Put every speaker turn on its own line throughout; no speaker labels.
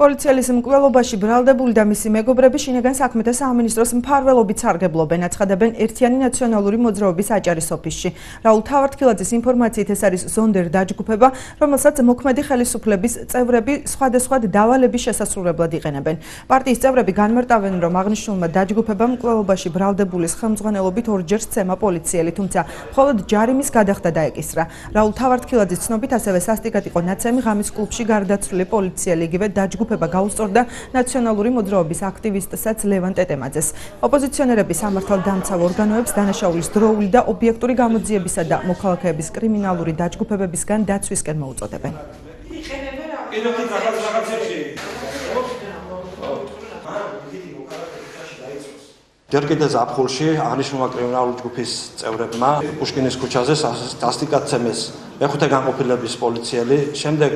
პოლიციელის მკვლელობაში ბრალდებული და მისი მეგობრები შინაგან საქმეთა სამინისტროს მფარველობით სარგებლობენ, აცხადებენ ერთიანი ნაციონალური მოძრაობის აჭარის ოფისში. რაულ თავართქილაძის ინფორმაციით ეს არის ზონდერ დაჯგუფება, რომელსაც მოქმედი ხელისუფლების წევრები სხვადასხვა დავალების შესასრულებლად იყენებენ. პარტიის წევრები განმარტავენ, რომ აღნიშნულმა დაჯგუფებამ მკვლელობაში ბრალდებულის ხელმძღვანელობით ორჯერ სცემა პოლიციელი, თუმცა მხოლოდ ჯარიმის გადახდა დაეკისრა. რაულ თავართქილაძის ცნობით ასევე სასტიკად იყო ნაცემი ღამის კლუბში გარდაცვლილი პოლიციელი, იგივე დაჯგუფება გაუსწორდა ნაციონალური მოძრაობის აქტივისტსაც ლევან ტეტემაძეს. ოპოზიციონერები სამართალდამცავ ორგანოებს დანაშაულის დროული და ობიექტური გამოძიებისა და მოქალაქეების კრიმინალური დაჯგუფებებისგან დაცვისკენ მოუწოდებენ.
ჯერ კიდევ ზაფხულში აღნიშნულმა კრიმინალური ჯგუფის წევრებმა პუშკინის ქუჩაზე სასტიკად ცემეს მეხუთე განყოფილების პოლიციელი, შემდეგ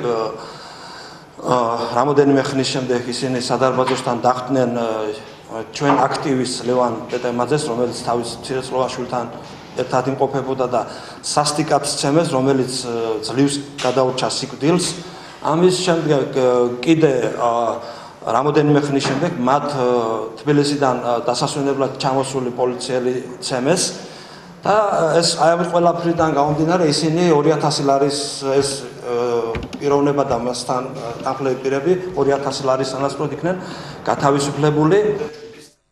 რამოდენიმე ხნის შემდეგ ისინი სადარბაზოსთან დახვდნენ ჩვენ აქტივისტ ლევან ტეტემაძეს, რომელიც თავის მცირეწლოვაშვილთან ერთად იმყოფებოდა და სასტიკად სცემეს, რომელიც ძლივს გადაურჩა სიკვდილს. ამის შემდეგ კიდე რამოდენიმე ხნის შემდეგ მათ თბილისიდან დასასვენებლად ჩამოსული პოლიციელი ცემეს და ეს აი ამ ყველაფრიდან გამომდინარე ისინი 2000 ლარის ეს პიროვნება და მასთან თანხლები პირები 2000 ლარის სანაცვლოდ იქნენ გათავისუფლებული.